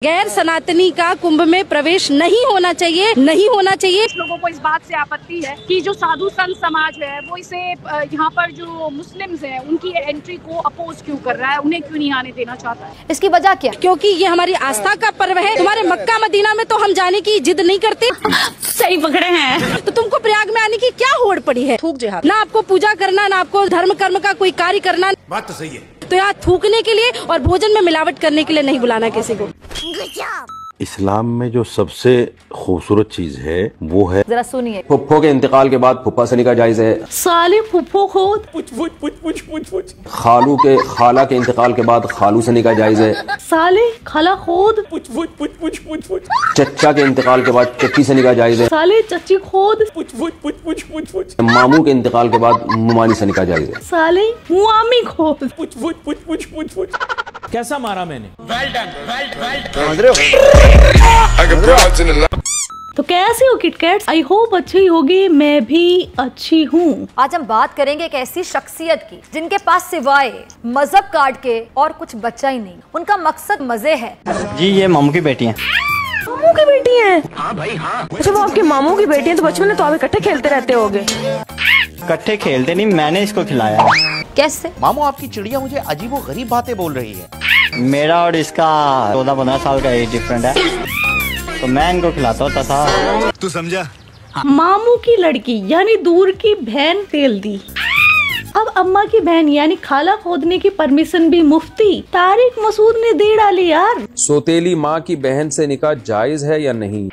गैर सनातनी का कुंभ में प्रवेश नहीं होना चाहिए, नहीं होना चाहिए। लोगों को इस बात से आपत्ति है कि जो साधु संत समाज है वो इसे यहाँ पर जो मुस्लिम्स हैं उनकी एंट्री को अपोज क्यों कर रहा है, उन्हें क्यों नहीं आने देना चाहता है। इसकी वजह क्या? क्योंकि ये हमारी आस्था का पर्व है। तुम्हारे मक्का मदीना में तो हम जाने की जिद नहीं करते। सही पकड़े हैं। तो तुमको प्रयाग में आने की क्या होड़ पड़ी है? थूक जिहाद। ना आपको पूजा करना, ना आपको धर्म कर्म का कोई कार्य करना। बात तो सही है। तो यहाँ थूकने के लिए और भोजन में मिलावट करने के लिए नहीं बुलाना किसी को। इस्लाम में जो सबसे खूबसूरत चीज है वो है, जरा सुनिए। फुफ्फो के इंतकाल के बाद फुफ्फा से निकाह जायज है। साले फुफ्फो खोद। खालू के खाला के इंतकाल के बाद खालू से निकाह जायज है। साले खाला खोद। चच्चा के इंतकाल के बाद चच्ची से निकाह जायज है। साले चच्ची खोद। मामू के इंतकाल के बाद मुमानी से निकाह जायज है। साले मुआमी खोद। कैसा मारा मैंने? तो कैसे हो किटकैट? आई होप अच्छी होगी, मैं भी अच्छी हूँ। आज हम बात करेंगे एक ऐसी शख्सियत की जिनके पास सिवाय मजहब काट के और कुछ बचा ही नहीं। उनका मकसद मजे है। जी ये मामू की बेटी है। मामू की बेटी है? हाँ भाई हाँ। अच्छा वो आपके मामू की बेटी है तो बचपन में तो आप इकट्ठे खेलते रहते होगे। इकट्ठे खेलते नहीं, मैंने इसको खिलाया। कैसे? मामू आपकी चिड़िया मुझे अजीब व गरीब बातें बोल रही है। मेरा और इसका 14-15 साल का एज डिफरेंट है, तो मैं इनको खिलाता होता था। तू समझा? मामू की लड़की यानी दूर की बहन तेल दी। अब अम्मा की बहन यानी खाला खोदने की परमिशन भी मुफ्ती तारिक मसूद ने दे डाली यार। सौतेली माँ की बहन से निकाह जायज है या नहीं?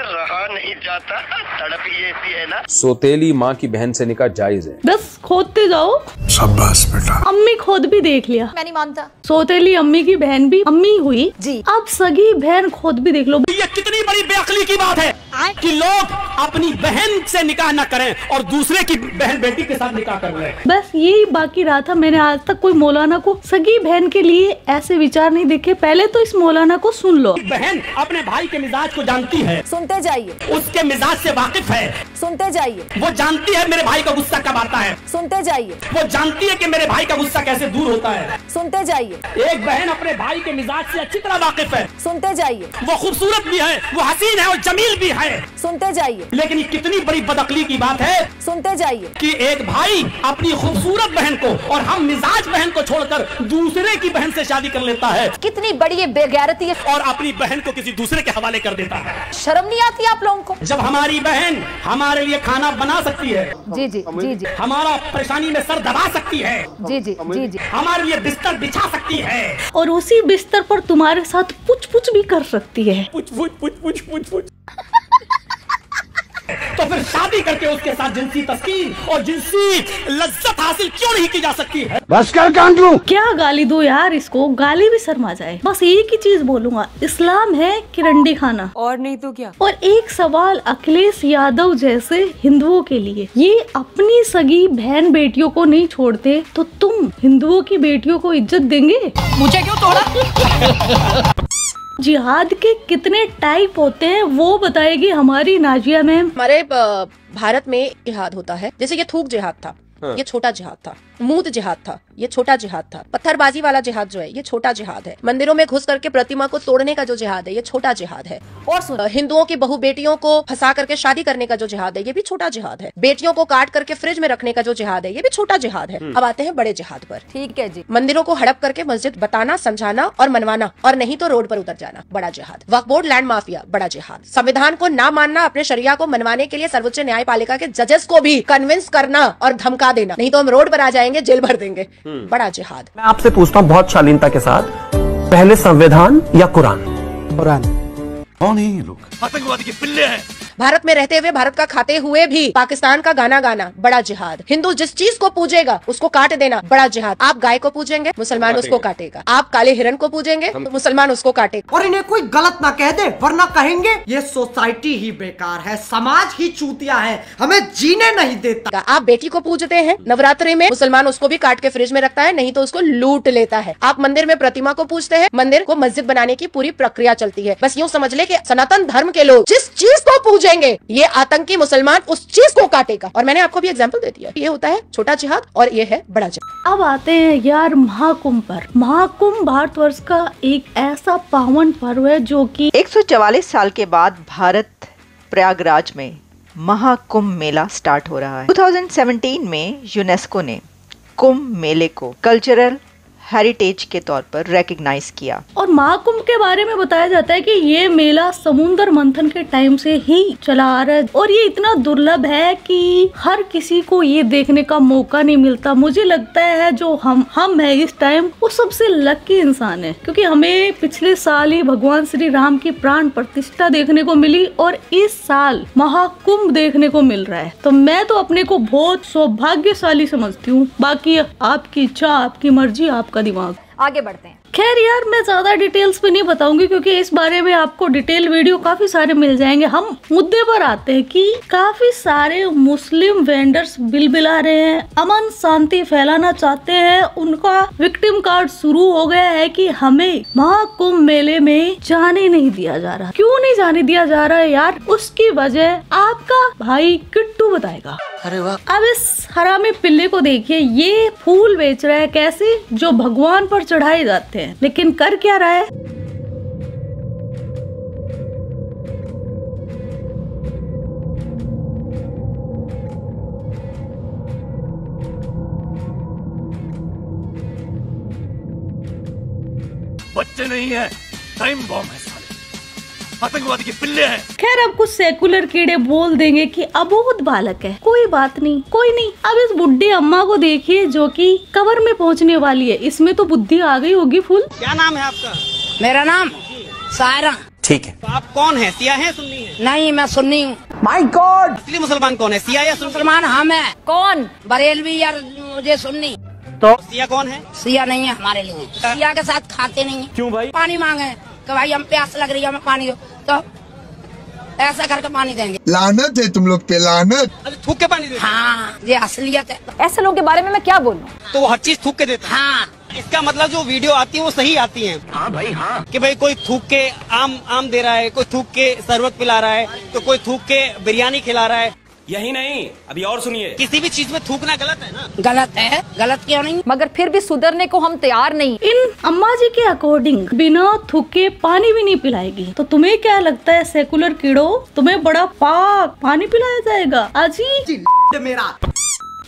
रहा नहीं जाता, तड़प ही ऐसी है ना। सौतेली माँ की बहन से निकाह जायज है। बस खोदते जाओ। शाबाश बेटा। अम्मी खोद भी देख लिया। मैं नहीं मानता। सौतेली अम्मी की बहन भी अम्मी हुई जी। अब सगी बहन खोद भी देख लो। ये कितनी बड़ी बेअक्ली की बात है कि लोग अपनी बहन से निकाह न करें और दूसरे की बहन बेटी के साथ निकाह कर रहे हैं। बस यही बाकी रहा था। मैंने आज तक कोई मौलाना को सगी बहन के लिए ऐसे विचार नहीं देखे। पहले तो इस मौलाना को सुन लो। बहन अपने भाई के मिजाज को जानती है, सुनते जाइए। उसके मिजाज से वाकिफ है, सुनते जाइए। वो जानती है मेरे भाई का गुस्सा कब आता है, सुनते जाइए। वो जानती है कि मेरे भाई का गुस्सा कैसे दूर होता है। सुनते जाइए। एक बहन अपने भाई के मिजाज से अच्छी तरह वाकिफ है। सुनते जाइए। वो खूबसूरत भी है, वो हसीन है और जमील भी है। सुनते जाइए। लेकिन ये कितनी बड़ी बदअक्ली की बात है सुनते जाइए कि एक भाई अपनी खूबसूरत बहन को और हम मिजाज बहन को छोड़कर दूसरे की बहन से शादी कर लेता है। कितनी बड़ी ये बेगैरती है। और अपनी बहन को किसी दूसरे के हवाले कर देता है। शर्म नहीं आती आप लोगों को? जब हमारी बहन हमारे लिए खाना बना सकती है, जी जी जी जी, हमारा परेशानी में सर दबा सकती है, जी जी जी जी, हमारे लिए बिस्तर बिछा सकती है और उसी बिस्तर पर तुम्हारे साथ पुछ पुछ भी कर सकती है। पुछ तो फिर शादी करके उसके साथ जिनसी तस्कीन और जिनसी लज्जत हासिल क्यों नहीं की जा सकती है? बस कर कांटू। क्या गाली दो यार इसको, गाली भी शर्मा जाए। बस एक ही चीज बोलूंगा, इस्लाम है किरंडी खाना, और नहीं तो क्या। और एक सवाल अखिलेश यादव जैसे हिंदुओं के लिए, ये अपनी सगी बहन बेटियों को नहीं छोड़ते तो तुम हिंदुओं की बेटियों को इज्जत देंगे? मुझे क्यों तोड़ा? जिहाद के कितने टाइप होते हैं वो बताएगी हमारी नाजिया मैम। हमारे भारत में जिहाद होता है, जैसे ये थूक जिहाद था, ये छोटा जिहाद था। मूत जिहाद था, ये छोटा जिहाद था। पत्थरबाजी वाला जिहाद जो है ये छोटा जिहाद है। मंदिरों में घुस करके प्रतिमा को तोड़ने का जो जिहाद है ये छोटा जिहाद है। और हिंदुओं की बहु बेटियों को फंसा करके शादी करने का जो जिहाद है ये भी छोटा जिहाद है। बेटियों को काट करके फ्रिज में रखने का जो जिहाद है ये भी छोटा जिहाद है। अब आते हैं बड़े जिहाद पर। ठीक है जी। मंदिरों को हड़प करके मस्जिद बताना, समझाना और मनवाना, और नहीं तो रोड पर उतर जाना, बड़ा जिहाद। वक्फ बोर्ड, लैंड माफिया, बड़ा जिहाद। संविधान को ना मानना, अपने शरिया को मनवाने के लिए सर्वोच्च न्यायपालिका के जजेस को भी कन्विंस करना और धमका देना, नहीं तो हम रोड पर आ जाएंगे, जेल भर देंगे, बड़ा जिहाद। मैं आपसे पूछता हूँ बहुत शालीनता के साथ, पहले संविधान या कुरान? कुरान। कौन है ये लोग? आतंकवादी के पिल्ले हैं। भारत में रहते हुए, भारत का खाते हुए भी पाकिस्तान का गाना गाना, बड़ा जिहाद। हिंदू जिस चीज को पूजेगा उसको काट देना, बड़ा जिहाद। आप गाय को पूजेंगे, मुसलमान उसको काटेगा। आप काले हिरन को पूजेंगे तो मुसलमान उसको काटेगा। और इन्हें कोई गलत ना कह दे वरना कहेंगे ये सोसाइटी ही बेकार है, समाज ही चूतिया है, हमें जीने नहीं देता। आप बेटी को पूजते हैं नवरात्रि में, मुसलमान उसको भी काट के फ्रिज में रखता है, नहीं तो उसको लूट लेता है। आप मंदिर में प्रतिमा को पूजते हैं, मंदिर को मस्जिद बनाने की पूरी प्रक्रिया चलती है। बस यूँ समझ ले कि सनातन धर्म के लोग जिस चीज को पूज जूझेंगे, ये आतंकी मुसलमान उस चीज को काटेगा। और मैंने आपको भी एग्जाम्पल दे दिया, ये होता है छोटा जिहाद और ये है बड़ा जिहाद। अब आते हैं यार महाकुंभ पर। महाकुंभ भारतवर्ष का एक ऐसा पावन पर्व है जो कि 144 साल के बाद भारत प्रयागराज में महाकुंभ मेला स्टार्ट हो रहा है। 2017 में यूनेस्को ने कुंभ मेले को कल्चरल हेरिटेज के तौर पर रिकॉग्नाइज किया। और महाकुंभ के बारे में बताया जाता है कि ये मेला समुद्र मंथन के टाइम से ही चला आ रहा है और ये इतना दुर्लभ है कि हर किसी को ये देखने का मौका नहीं मिलता। मुझे लगता है जो हम है इस टाइम वो सबसे लकी इंसान है, क्योंकि हमें पिछले साल ही भगवान श्री राम की प्राण प्रतिष्ठा देखने को मिली और इस साल महाकुंभ देखने को मिल रहा है। तो मैं तो अपने को बहुत सौभाग्यशाली समझती हूँ। बाकी आपकी इच्छा, आपकी मर्जी, आपका दिमाग। आगे बढ़ते हैं। खैर यार, मैं ज्यादा डिटेल्स में नहीं बताऊंगी क्योंकि इस बारे में आपको डिटेल वीडियो काफी सारे मिल जाएंगे। हम मुद्दे पर आते हैं कि काफी सारे मुस्लिम वेंडर्स बिलबिला रहे हैं, अमन शांति फैलाना चाहते हैं। उनका विक्टिम कार्ड शुरू हो गया है कि हमें महाकुंभ मेले में जाने नहीं दिया जा रहा। क्यों नहीं जाने दिया जा रहा है यार? उसकी वजह आपका भाई किट्टू बताएगा। अरे वाह। अब इस हरामी पिल्ले को देखिए, ये फूल बेच रहा है कैसे, जो भगवान पर चढ़ाए जाते हैं, लेकिन कर क्या रहा है? बच्चे नहीं है, टाइम बॉम्ब है, आतंकवादी के पिल्ले हैं। खैर, अब कुछ सेकुलर कीड़े बोल देंगे कि अबोध बालक है, कोई बात नहीं, कोई नहीं। अब इस बुड्ढी अम्मा को देखिए जो कि कबर में पहुंचने वाली है। इसमें तो बुद्धि आ गई होगी फुल। क्या नाम है आपका? मेरा नाम सायरा। ठीक है। तो आप कौन है, सिया है सुन्नी है? नहीं, मैं सुन्नी हूँ। My God. असली मुसलमान कौन है, सिया या सुन्नी? मुसलमान हम है। कौन? बरेलवी या मुझे सुन्नी। तो सिया कौन है? सिया नहीं है हमारे लिए, सिया के साथ खाते नहीं है। क्यों भाई? पानी मांगे कि भाई हम प्यास लग रही है, हमें पानी दो, तो ऐसा करके पानी देंगे। लानत है तुम लोग पे, लानत। अरे थूक के पानी देते? हाँ, ये असलियत है। ऐसे लोगों के बारे में मैं क्या बोलूं? तो वो हर चीज थूक के देते हैं। हाँ, इसका मतलब जो वीडियो आती है वो सही आती है। हाँ भाई हाँ। कि भाई कोई थूक के आम दे रहा है, कोई थूक के शरबत पिला रहा है, तो कोई थूक के बिरयानी खिला रहा है। यही नहीं, अभी और सुनिए, किसी भी चीज में थूकना गलत है ना? गलत है, गलत क्यों नहीं? मगर फिर भी सुधरने को हम तैयार नहीं। इन अम्मा जी के अकॉर्डिंग बिना थूके पानी भी नहीं पिलाएगी। तो तुम्हें क्या लगता है सेकुलर कीड़ो, तुम्हें बड़ा पाक पानी पिलाया जाएगा? अजी मेरा।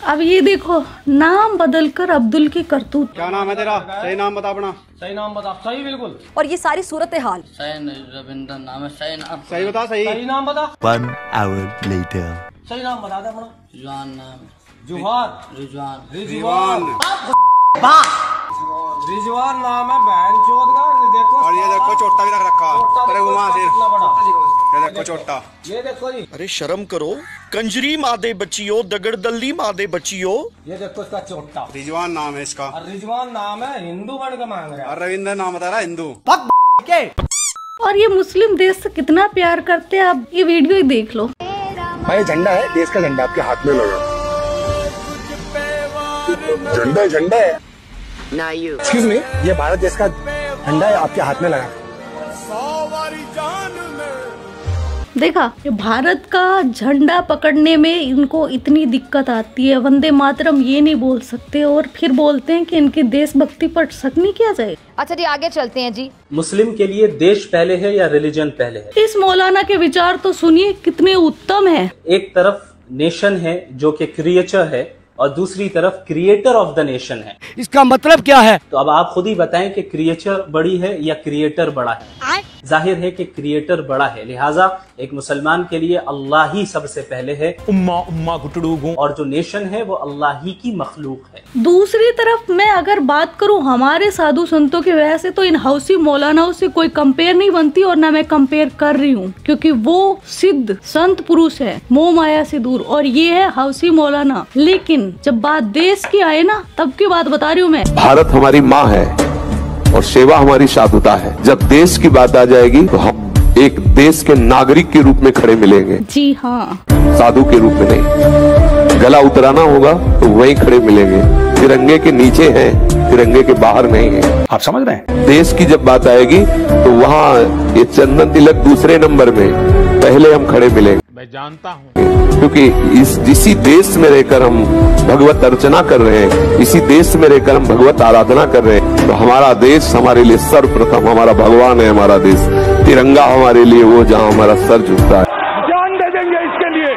अब ये देखो, नाम बदलकर अब्दुल की करतूत। क्या नाम है तेरा? सही नाम बता अपना। सही नाम बता। सही बिल्कुल। और ये सारी सूरत हाल। रविंद्र नाम है। सही नाम। सही बता। सही नाम बता। 1 hour later. सही नाम बता दे अपना। जुआन नाम। जुहार। रिजवान। रिजवान नाम है बहन चोद का। देखो, और ये देखो चोटा भी रख रखा। अरे वहाँ से ये देखो चोटा, ये देखो जी। अरे शर्म करो, कंजरी मादे बच्चियों, दगड़ दल्ली मादे बच्चियों। ये देखो इसका चोटा। रिजवान नाम है इसका। रिजवान नाम है, हिंदू बन के मांग रहा है। रविंद्र नाम बता रहा है, हिंदू। और ये मुस्लिम देश से कितना प्यार करते हैं, आप ये वीडियो ही देख लो। भाई झंडा है, देश का झंडा आपके हाथ में लगा। झंडा है। एक्सक्यूज मी, ये भारत देश का झंडा है, आपके हाथ में लगा। देखा, ये भारत का झंडा पकड़ने में इनको इतनी दिक्कत आती है। वंदे मातरम ये नहीं बोल सकते और फिर बोलते हैं कि इनकी देशभक्ति पर शक नहीं किया जाए। अच्छा जी, आगे चलते हैं जी। मुस्लिम के लिए देश पहले है या रिलीजन पहले है? इस मौलाना के विचार तो सुनिए कितने उत्तम है। एक तरफ नेशन है जो कि क्रिएचर है और दूसरी तरफ क्रिएटर ऑफ द नेशन है। इसका मतलब क्या है? तो अब आप खुद ही बताएं कि क्रिएचर बड़ी है या क्रिएटर बड़ा है। जाहिर है कि क्रिएटर बड़ा है, लिहाजा एक मुसलमान के लिए अल्लाह ही सबसे पहले है। उम्मा गुटड़ू गूं। और जो नेशन है वो अल्लाह ही की मखलूक है। दूसरी तरफ मैं अगर बात करूं हमारे साधु संतों की वजह से, तो इन हौसी मौलानाओं से कोई कंपेयर नहीं बनती और ना मैं कंपेयर कर रही हूं, क्योंकि वो सिद्ध संत पुरुष है, मोह माया से दूर, और ये है हौसी मौलाना। लेकिन जब बात देश की आए ना, तब की बात बता रही हूँ मैं। भारत हमारी माँ है और सेवा हमारी साधुता है। जब देश की बात आ जाएगी तो हम एक देश के नागरिक के रूप में खड़े मिलेंगे। जी हाँ, साधु के रूप में नहीं। गला उतराना होगा तो वहीं खड़े मिलेंगे। तिरंगे के नीचे हैं, तिरंगे के बाहर नहीं है। आप समझ रहे हैं? देश की जब बात आएगी तो वहाँ ये चंदन तिलक दूसरे नंबर में, पहले हम खड़े मिलेंगे। मैं जानता हूँ, क्योंकि इसी देश में रहकर हम भगवत अर्चना कर रहे हैं, इसी देश में रहकर हम भगवत आराधना कर रहे हैं। तो हमारा देश हमारे लिए सर्वप्रथम, हमारा भगवान है हमारा देश। तिरंगा हमारे लिए वो जहाँ हमारा सर झुकता है, जान दे देंगे इसके लिए।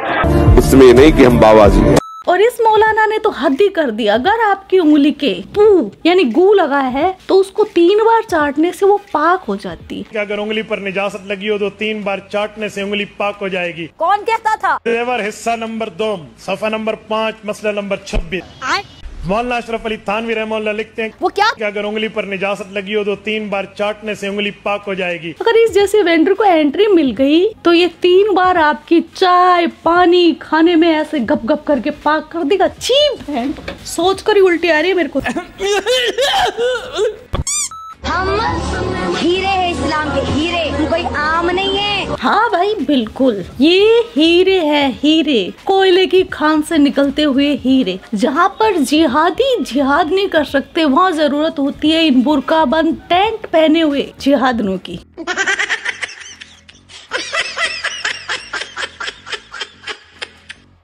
इसमें नहीं कि हम बाबा जी हैं। और इस मौलाना ने तो हद ही कर दिया। अगर आपकी उंगली के पू यानी गू लगा है तो उसको 3 बार चाटने से वो पाक हो जाती है। अगर उंगली पर निजासत लगी हो तो 3 बार चाटने से उंगली पाक हो जाएगी। कौन कहता था? तेवर हिस्सा नंबर 2 सफा नंबर 5 मसला नंबर 26। मौलाना अशरफ अली थानवी रहमतुल्लाह लिखते हैं वो क्या? कि अगर उंगली पर निजासत लगी हो तो 3 बार चाटने से उंगली पाक हो जाएगी। अगर इस जैसे वेंडर को एंट्री मिल गई तो ये 3 बार आपकी चाय पानी खाने में ऐसे गप गप करके पाक कर देगा। चीप है, सोच कर ही उल्टी आ रही है मेरे को। हम हीरे हैं, इस्लाम के हीरे, कोई आम नहीं है। हाँ भाई बिल्कुल, ये हीरे है, हीरे, कोयले की खान से निकलते हुए हीरे। जहाँ पर जिहादी जिहाद नहीं कर सकते वहाँ जरूरत होती है इन बुर्काबंद टेंट पहने हुए जिहादियों की।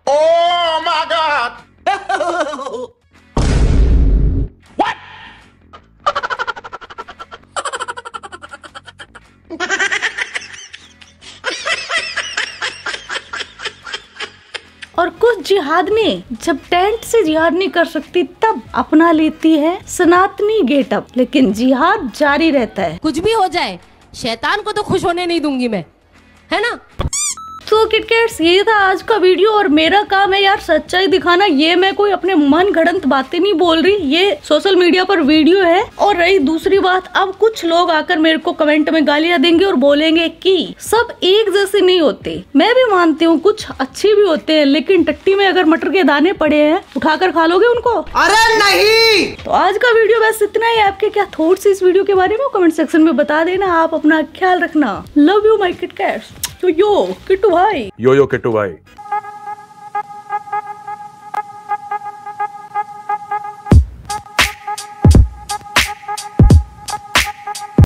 Oh my God! और कुछ जिहादनी जब टेंट से जिहाद नहीं कर सकती तब अपना लेती है सनातनी गेटअप, लेकिन जिहाद जारी रहता है। कुछ भी हो जाए शैतान को तो खुश होने नहीं दूंगी मैं, है ना। तो किटकैट्स ये था आज का वीडियो और मेरा काम है यार सच्चाई दिखाना। ये मैं कोई अपने मन गढ़ंत बातें नहीं बोल रही, ये सोशल मीडिया पर वीडियो है। और रही दूसरी बात, अब कुछ लोग आकर मेरे को कमेंट में गालियां देंगे और बोलेंगे कि सब एक जैसे नहीं होते। मैं भी मानती हूँ कुछ अच्छे भी होते हैं, लेकिन टट्टी में अगर मटर के दाने पड़े हैं उठाकर खा लोगे उनको? अरे नहीं। तो आज का वीडियो बस इतना ही। आपके क्या थॉट्स इस वीडियो के बारे में कमेंट सेक्शन में बता देना। आप अपना ख्याल रखना। Love you my KitKats. तो यो किट्टू भाई। यो किट्टू भाई।